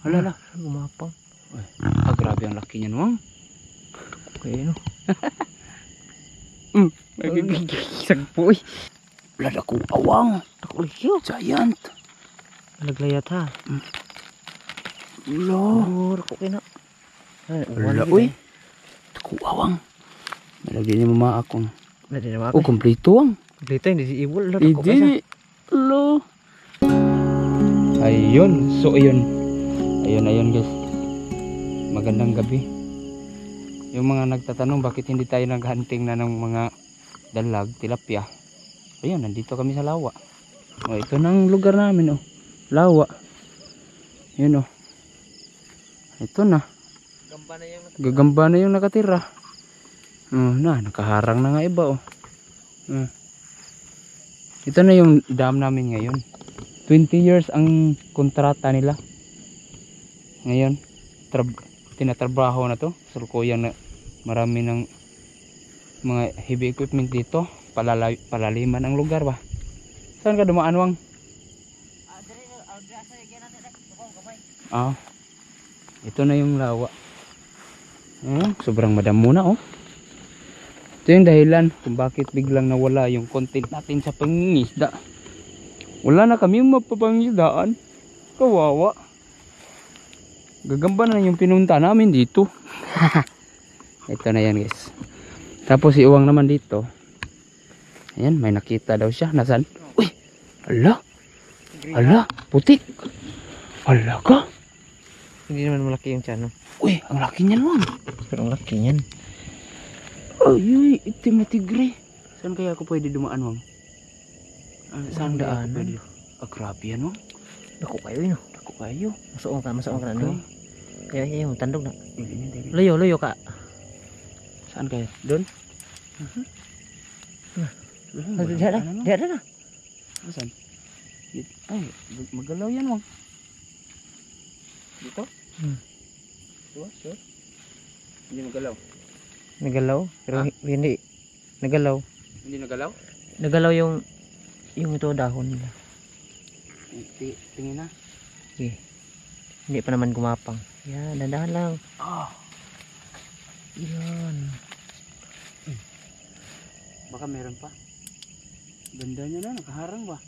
Hala. Gumapang. Grabe ang laki niyan, Wang. Okay, no? Sagpo eh. Wala ko awang. Takulyo. Giant. Naglayat ha. Lo. Rako kina. Wala uy. Ko awang. Nalagyan ni mama akong. Dali na Oh, kompleto ang. Dito hindi si Ibol. Hindi. Lo. Ayun. So ayun. Ayun guys. Magandang gabi. Yung mga nagtatanong bakit hindi tayo naghunting na ng mga dalag, tilapia. Ayun, nandito kami sa lawa. Oh, ito na ang lugar namin, oh. Lawa. Yun, oh. Ito na. Gagamba na yung nakatira. Nakaharang na nga iba, oh. Ito na yung dam namin ngayon. 20 years ang kontrata nila. Ngayon, tinatrabaho na to. Sulkuyan na marami ng mga heavy equipment dito. Palaliman ang lugar ba. Saan ka dumaan, Wang? Ito na yung lawa. Sobrang madamo na, oh. Ito yung dahilan kung bakit biglang nawala yung content natin sa pangingisda. Wala na kami mapapangisdaan. Kawawa. Gagamba na yung pinunta namin dito. Ito na yan, guys. Tapos si Uwang naman dito. Ayan, may nakita daw siya. Nasaan? Uy! Ala! Ala! Putik! Ala ka! Hindi naman malaki yung tiyan, no? Uy! Ang laki niyan, Wang. Pero ang laki niyan. Ay, itim na tigre. Saan kaya ako pwede dumaan, Wang? Saan daan? Grabe yan, Wang. Dako kayo yun, no? Dako kayo. Masuong ka na, no? Kaya yung tandog na. Dili. Layo ka. Saan kaya? Doon? Diyan na. Saan? Ay, magalaw yan, Wang. Dito? Sure? Hindi magalaw. Nagalaw? Pero hindi. Nagalaw. Hindi nagalaw? Nagalaw yung ito dahon nila. Tingin na. Okay. Hindi pa naman gumapang. Yan, dandahan lang. Yan. Baka meron pa. Ganda niya na, nakaharang ba?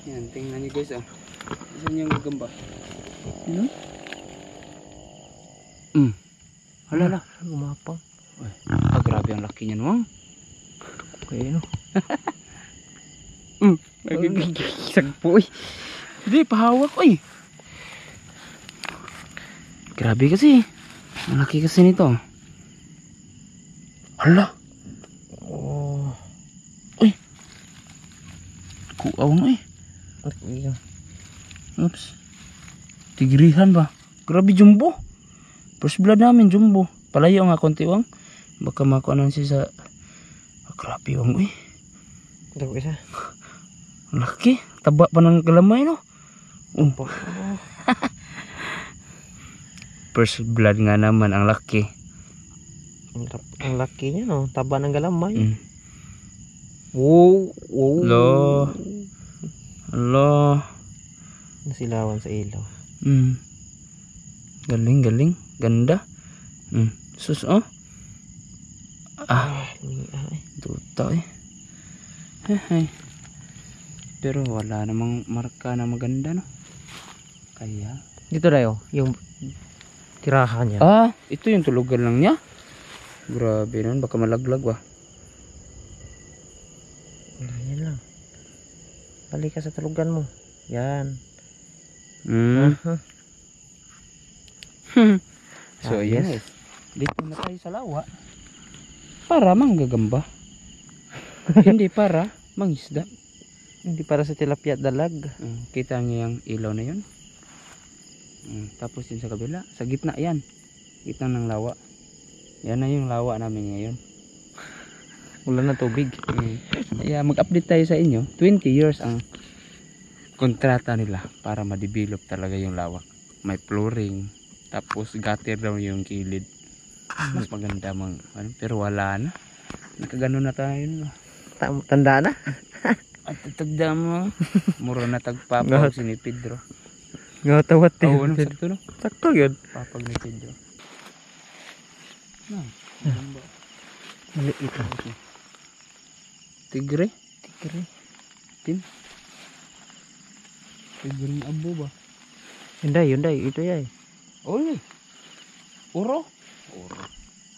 Yan, tingnan niyo guys, Saan yung gagamba? Hala. Gumapang. Grabe ang laki niyan, Wang. Okay, no? Sagpo eh. Hindi, pahawak ko eh. Grabe kasi. Ang laki kasi nito. Hala. Uy. Kuawang eh. Oops. Tigrihan ba? Grabe, jumbo. First blood namin, jumbo. Palayo nga konti, Wang. Baka makuanan siya sa... grabe, Wang. Uy. Dako isa. Laki. Taba pa ng galamay, no? First blood nga naman, ang laki. Ang laki niya, no? Taba ng galamay. Wow. Hello. Nasilawan sa ilaw. Galing. Ganda. Sus, duta eh. Pero wala namang marka na maganda, no? Kaya Dito dayo, yung tirahan niya. Ito yung tulugan lang niya. Grabe nun, baka malaglag ba? Yan lang. Balik ka sa tulugan mo. Yan. So ayan guys, dito na tayo sa lawa para manggagamba. Hindi para mangisda. Hindi para sa tilapia at dalag. Kita niyo yung ilaw na yun. Tapos yun sa kabila, sa gitna yan, gitna ng lawa. Yan na yung lawa namin ngayon. Wala na tubig. Kaya mag-update tayo sa inyo. 20 years ang kontrata nila para ma-develop talaga yung lawa. May flooring, tapos gutter daw yung kilid. Mas maganda pero wala na. Nakagano na tayo. Tanda na. At tagda mo. Mura na tagpapaw si ni Pedro. Gatawat eh. Oo, ano sakto no? Sakto yun. Papag ni Pedro. No. Maliit na. Tigre? Tigre. Tim? Tigre ng abo ba? Yun day. Ito yay. Oy. Uro? Uro.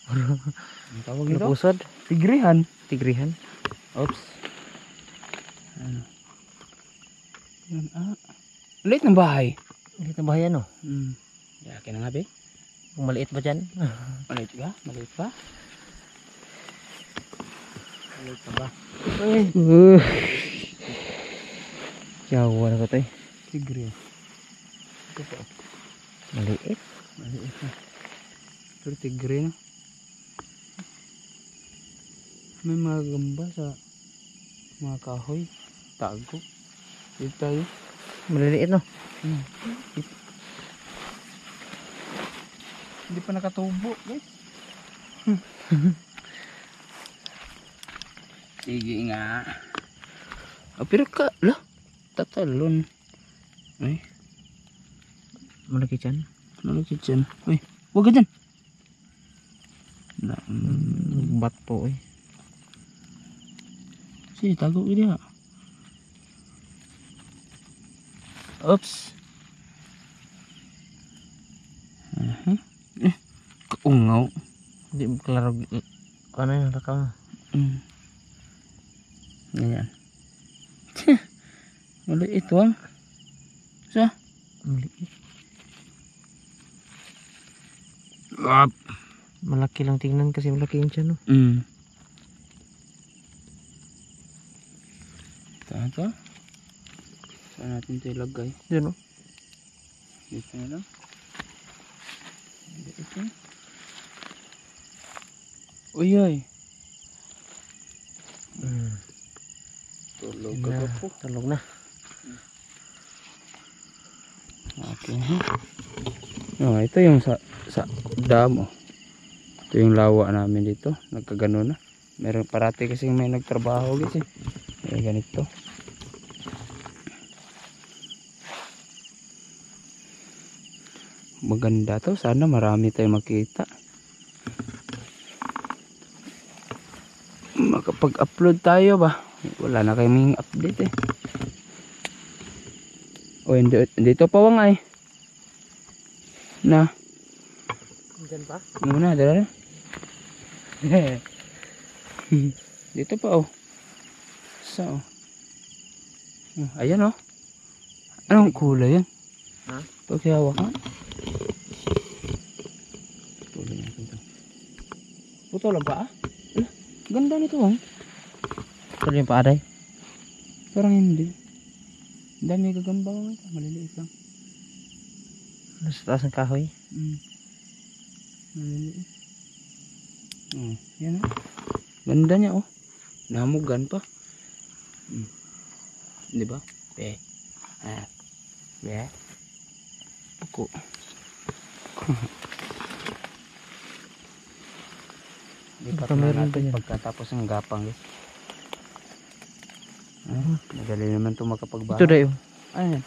Ang tawag nito? Napusod. Tigrihan. Tigrihan. Oops. Ano? Yan, Late ng bahay. Maliit na bahay ano? Yakin na nga be. Kung maliit ba dyan? Maliit ka? Maliit pa? Maliit pa ba? Yawa na ko to eh. Tigre. Ito pa. Maliit. Maliit na. Pero tigre na. May mga gamba sa mga kahoy. Tago. Dito tayo. Maliliit no? Hindi pa nakatubo guys. Sige nga. Pero tatalon. Ay. Malaki dyan. Malaki dyan. Uy, huwag ka dyan. Bat po eh. Sige, tago ka diya. Oops. Kaungaw. Hindi mo klaro. Ano yung lakaw? Ganyan. Maliit wang. Sa? Maliit. Up. Malaki lang tingnan kasi malaki yung tiyan no? Ito. Saan natin ito ilagay? Diyan no? Dito na lang. Ito. Uy. Tulog ka ba po? Tulog na. Okay. Ito yung sa dam. Ito yung lawa namin dito. Nagkagano na. Meron parati kasi may nagtrabaho kasi. May ganito. Maganda to. Sana marami tayong makita. Makapag-upload tayo ba? Wala na kaming update eh. O dito pa wangay. Na. Diyan pa? Muna, dala na. Dito pa oh. So. Ayan oh. Anong kulay yan? Ha? Pagkihawak ha? Kulay natin ito. Puto lang pa ah. Ganda nito oh. Ito yung paaday. Parang hindi. Dami gagamba ko. Maliliit lang. Nasa taas ng kahoy. Maliliit. Yan oh. Ganda niya oh. Namugan pa. Di ba? Be. Puko. Lipat na natin pagkatapos ng gapang guys. Madali naman ito makapagbahay. Ito dayo. Ano yan?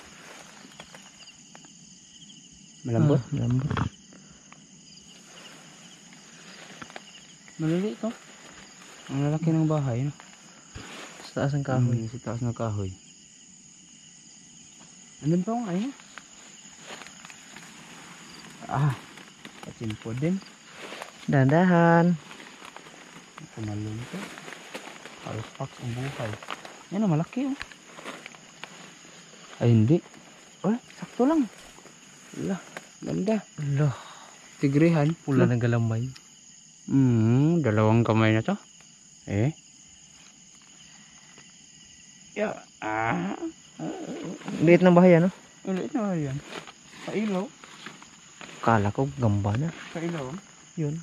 Malambot? Malambot. Maliliit ito. Ang lalaki ng bahay. No? Sa taas ng kahoy. Sa taas ng kahoy. Andun pa akong ayun. Kacimpo din. Dandahan. Kumalun ito. Halos paks ang buhay. Yan o, malaki oh. Ay hindi. Sakto lang. Wala, ganda. Loh. Tigrihan. Pula ng galamay. Dalawang kamay na to. Liit ng bahay ano? Liit na yan. Pailaw. Kala ko gamba na. Pailaw. Yun.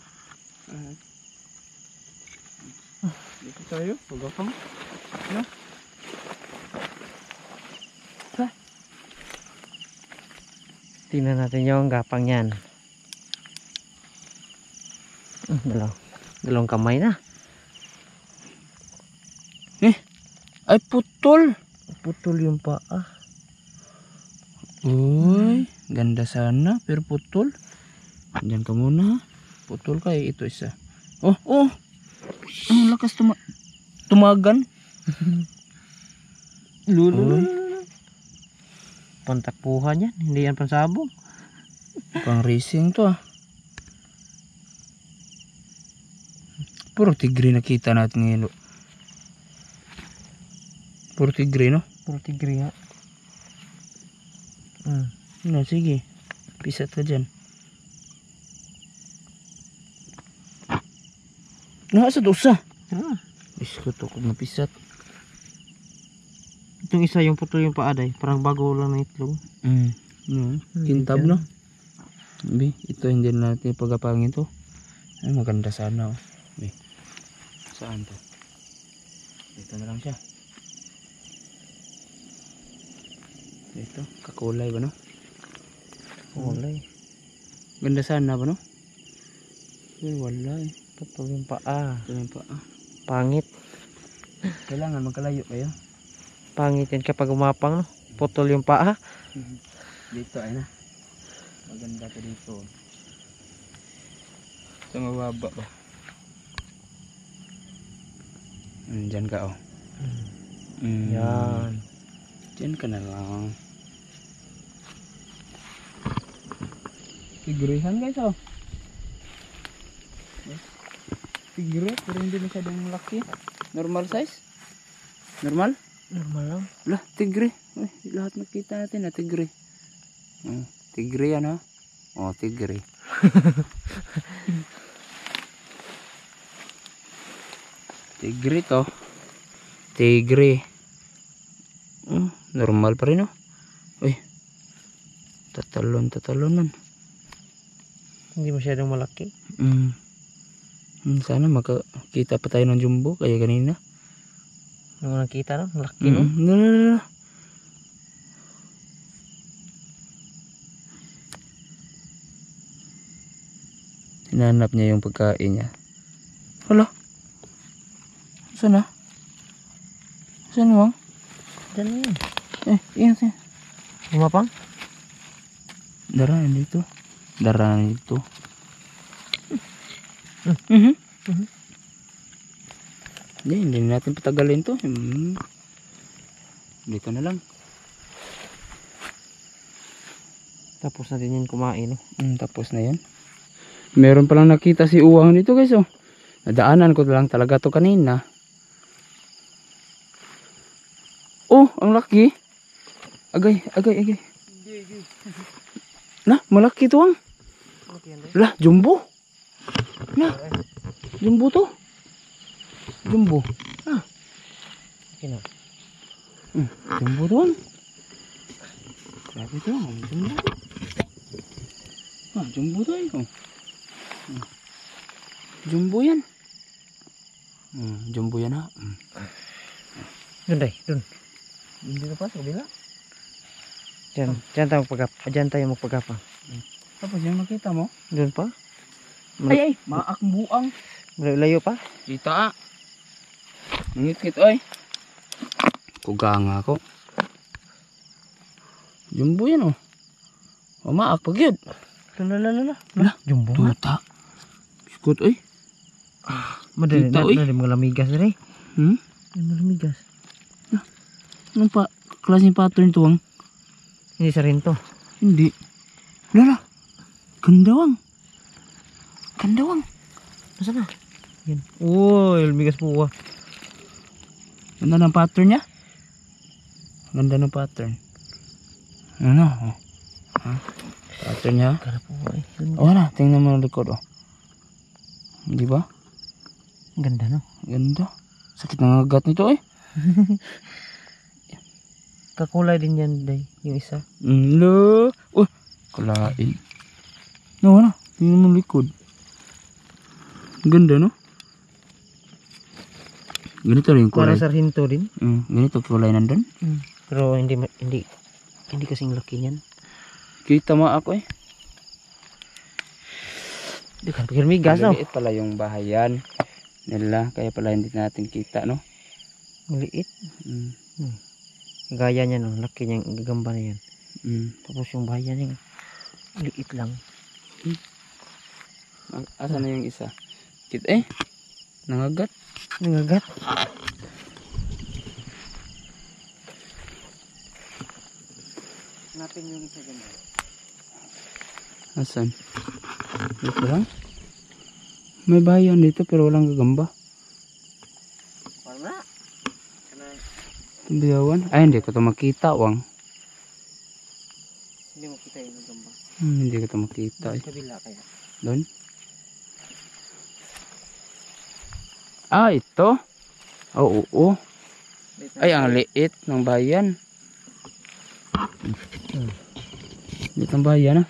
Dito tayo. Pagkakam. Ano? Tingnan natin yung gapang yan. Dalawang kamay na. Ay, putol. Putol yung paa. Uy, ganda sana pero putol. Diyan ka muna. Putol ka ito isa. Oh, oh. Ang lakas tumagan. Lulu. Pantakbuhan yan. Hindi yan pansabong. Pang racing to ah. Puro tigre nakita natin ngayon. Puro tigre no? Puro tigre nga. No, sige. Pisat ka dyan. Nasa dosa. Isko to kung napisat. Itong isa yung putol yung paa day. Parang bago lang na itlog. No, kintab no? Bi, ito hindi na natin pagapangin to. Ay, maganda sana oh. Bi, saan to? Dito na lang siya. Dito, kakulay ba no? Kulay. Ganda sana ba no? Ay, wala eh. Putol yung paa. Ito yung paa. Pangit. Kailangan magkalayo kayo. Pangit yan kapag umapang. No? Putol yung paa. Dito ay na. Maganda to dito. Sa mababa ba? Diyan ka oh. Yan. Diyan ka na lang. Tigrehan guys oh. Tigre pero hindi masyadong malaki. Normal size? Normal? Normal lang. Lah, tigre. Ay, lahat nakita natin na tigre. Tigre yan ha. Oh, tigre. Tigre to. Tigre. Normal pa rin oh. Uy. Tatalonan. Hindi masyadong malaki. Sana makakita pa tayo ng jumbo kaya kanina. Nung nakita no? Malaki no? No. Hinanap niya yung pagkain niya. Hala. Saan na? Saan mo? Diyan na yun. Iyan siya. Umapang? Daraan dito. Hindi natin patagalin to. Dito na lang. Tapos natin yan kumain. No? Tapos na yan. Meron palang nakita si Uwang dito guys oh. Nadaanan ko lang talaga to kanina. Oh, ang laki. Agay. Nah, malaki to ang. Lah, jumbo. Nah, jumbo to. Jumbo. Okay na. Jumbo to ang. Grabe to ang jumbo. Jumbo to ay. Jumbo yan. Jumbo yan ha. Dun day, dun. Dito pa sa kabila. Diyan tayo magpagapa. Tapos yung makita mo? Dun pa? Ay, maakbuang. Layo pa? Kita. Ngit-ngit oy. Kuganga ko. Jumbo yan oh. Maak pag yun. Lah, jumbo nga. Tuta. Biskot oy. Madali mga lamigas rin. Malamigas. Anong klaseng pattern to ang? Hindi sa rin to. Hindi. Lala. Gandawang. Nasaan na? Yan. Uy, lamigas po ah. Ganda ng pattern niya. Ganda ng pattern. Ano? Pattern niya. Kala po ay. Na, tingnan mo ang likod oh. Di ba? Ganda no? Ganda. Sakit ng agat nito eh. Kakulay din yan day, yung isa. Lo. Kalain. No. Tingnan mo ang likod. Ganda no? Ganito rin yung kulay. Parang sarhinto din. Ganito kulay nandun. Pero hindi kasing laki niyan. Kita mo ako eh. Di ka pagkirmigas no? Maliit pala yung bahayan nila. Kaya pala hindi natin kita no. Maliit. Mm. Gaya niya no, laki niyang gagamba na yan. Tapos yung bayan niya, liit lang. Asa na yung isa? Nangagat. Nangagat. Hanapin yung isa dyan. Asan? Dito lang? May bayan dito pero walang gagamba. Wala. Biyawan? Ay, hindi ko ito makita, wang. Hindi mo kita yung gagamba. Hindi ko ito makita. Sa kabila kaya. Doon? Ah, ito? Oo. Ay, ang liit ng bayan. Liit ng bayan, ah.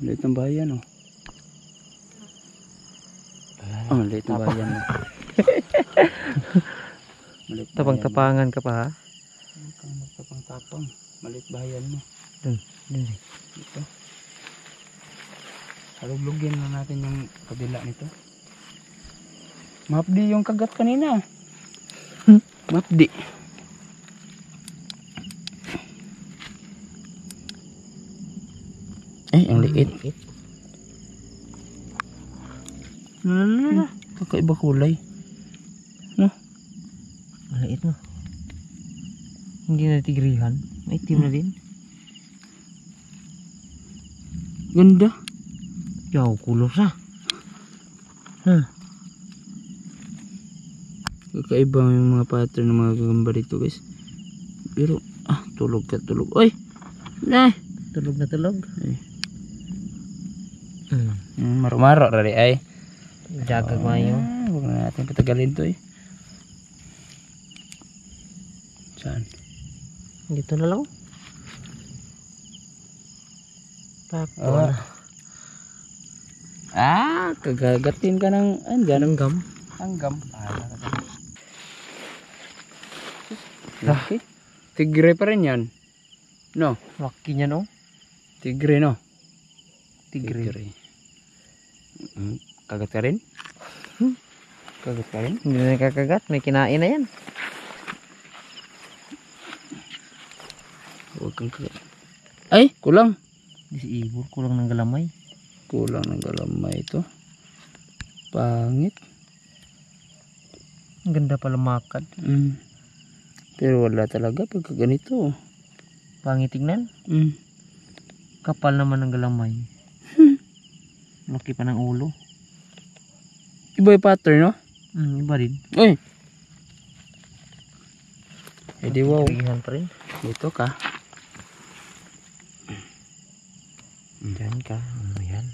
Liit ng bayan, oh. Liit ng bayan, oh. Tapang-tapangan ka pa ha? Tapang-tapang. Maliit bayan mo. Dun. Ito. Haluglugin na natin yung kabila nito. Mapdi yung kagat kanina. Mapdi. Ang liit. Kakaiba kulay. Maliit no. Hindi na tigrihan. May itim na din. Ganda. Yaw, kulos ah. Kakaiba yung mga pattern ng mga gagamba dito guys. Pero tulog ka tulog. Oy! Tulog na tulog. Ay. Maro-maro rari ay. Jagag mayo. Huwag na natin patagalin to eh. Saan? Dito na lang. Takbo na. Kagagatin ka ng andyan. Anggam. Anggam. Laki. Tigre pa rin yan. No? Laki niya no. Tigre no? Tigre. Kagat ka rin? Kagat ka rin? Hindi na kakagat. May kinain na yan. Huwag kang kagat. Ay! Kulang. Si Ibor kulang ng galamay. Kulang ng galamay ito. Pangit. Ang ganda pala makad. Pero wala talaga pagka ganito. Pangit tignan. Kapal naman ng galamay. Laki pa ng ulo. Iba yung pattern, no? Iba rin. Uy! Edi wow. Tigrihan pa rin. Dito ka. Diyan ka. Ayan.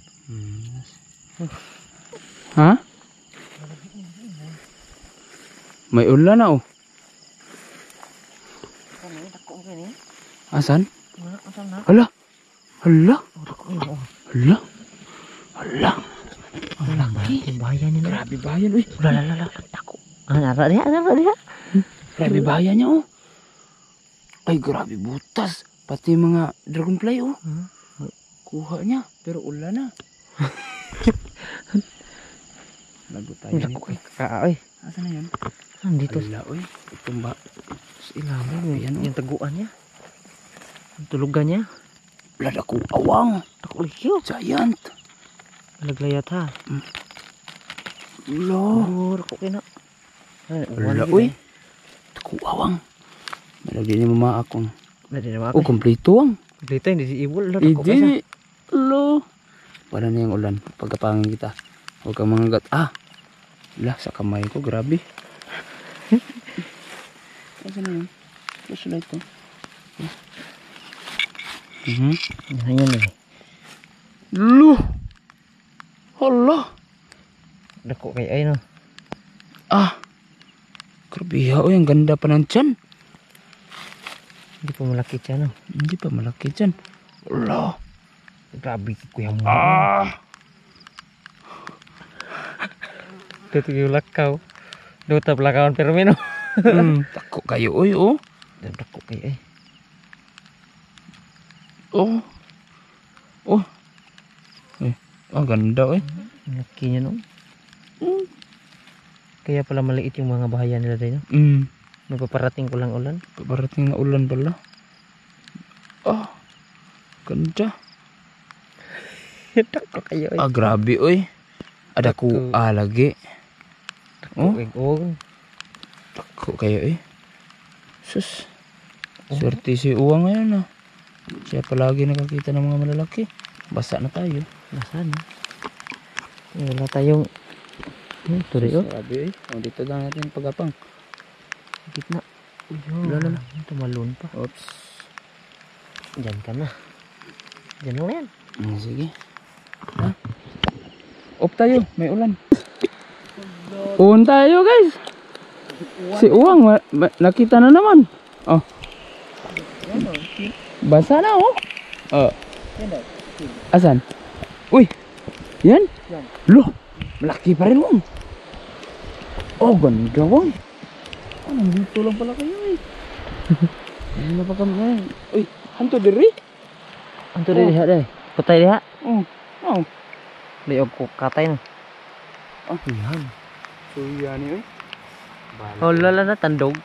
Ha? May ulan na oh. Asan? Hala. Hala. Hala. Hala. Ang laki. Bayan niya. Grabe bayan. Uy. Lala. Tako. Nara dia. Grabe bayan niya oh. Ay grabe butas. Pati mga dragonfly oh. Kuha niya. Pero ulan na. Lago tayo nito. Ay. Asan na yun? Nandito. Hala oy. Itong ba. Sa ilalim. Ayan, oh. Yung taguan niya. Yung tulugan niya. Lada ko awang. Tako liyo. Giant. Laglayat ha. Lo. Ako kina. Hala oy. Tako awang. Malagyan niya mama akong. Oh, kompleto ang. Kompleto hindi si Ibol. Hindi. Lo. Para na yung ulan. Pagkapangin kita. Huwag kang mangagat. Lah, sa kamay ko. Grabe. Kasi na yun. Flashlight ko. Ayan eh. Lo. Hala. Dako kay ay no. Grabe ha. Ang ganda pa ng tiyan. Hindi pa malaki siya no. Hindi pa malaki tiyan. Hala. Grabe kuya mo. Dito yung lakaw. Dito belakawan permino. Tako kayo oy oh. Dako kay ay. Oh. Ang ganda eh. Laki niya no. Kaya pala maliit yung mga bahayan nila tayo. Magpaparating ko lang ulan. Paparating na ulan pala. Oh, ganda. Tako kayo eh. Grabe oy. Ada ko lagi. Oh, tako kayo eh. Sus. Swerte si Uwang ngayon Siya palagi nakakita ng mga malalaki. Basa na tayo. Basa na. Wala tayong turi Grabe eh. Dito lang natin pagapang. Gitna. Lala. Tumalon pa. Oops. Diyan ka na. Diyan mo yan. Sige. Op tayo. May ulan. Uwan tayo guys. Si Uwang nakita na naman. Oh. Basa na Asan? Uy. Yan? Loh. Malaki pa rin Uwang. Oh ganda Uwang. Nandito lang pala kayo eh. Ano pa kami ngayon? Uy. Hanto diri? Anto diri deh. Patay diha. Oh. Liog ko katay na. Yan. So yan eh. Oh lala na tandog.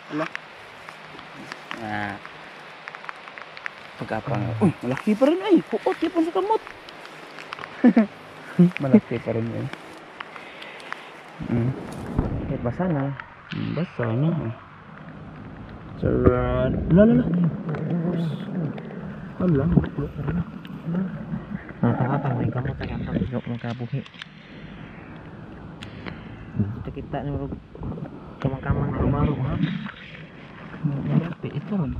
Pagkapang. Uy, malaki pa rin ay. Kuot yapon sa kamot. Malaki pa rin ay. Basa na. Basa na. Saran. Lala. Hala. Nakakapang may kamot na kapang isok magkabuhi. Kita ni kamang-kamang na umaro ha. Malaki ito ron.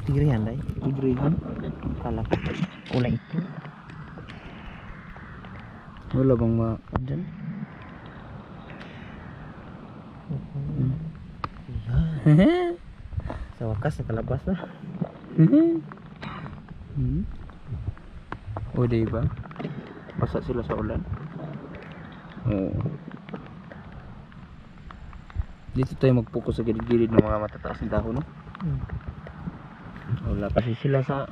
Tigrihan day. Tigrihan. Kala ko. Ulay ito. Wala bang Dyan. Sa wakas nakalabas na. O diba? Basa sila sa ulan. Dito tayo mag-focus sa gilid-gilid ng mga matataas na dahon Wala kasi sila sa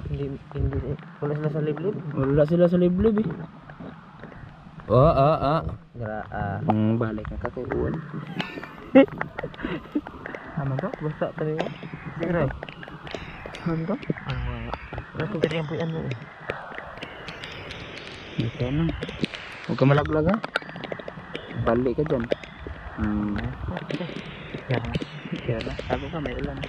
Wala sila sa liblib. Wala sila sa liblib eh. Balik na kakaiuan. Ano to? Basta tadi. Sige. Ano to? Ano to yung puyan mo? Dito na. Huwag ka malaglag ha. Balik ka dyan. Kaya na. Sabi ka may ulan.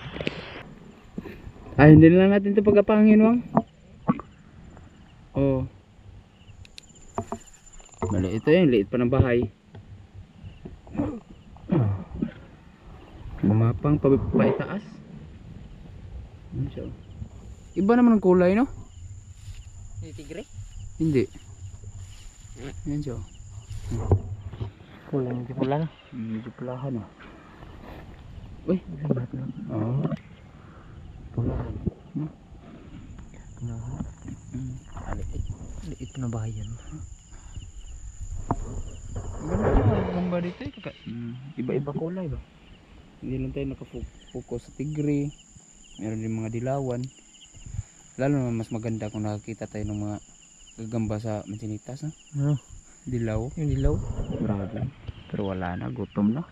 Ay, hindi na lang natin ito pagkapangin, Wang. Oh. Mali ito yan. Liit pa ng bahay. Mamapang paitaas. Iba naman ang kulay, no? Hindi tigre? Hindi. Yan siya. Kulay medyo pula na. Medyo pulahan Uy. Oo. Pulahan. Liit na bahayan. Gamba dito iba-iba kulay ba? Hindi lang tayo nakapokus sa tigre. Meron din mga dilawan. Lalo naman mas maganda kung nakakita tayo ng mga gagamba sa Mansinitas Dilaw? Dilaw? Yung dilaw? Grabe. Pero wala na, gutom na.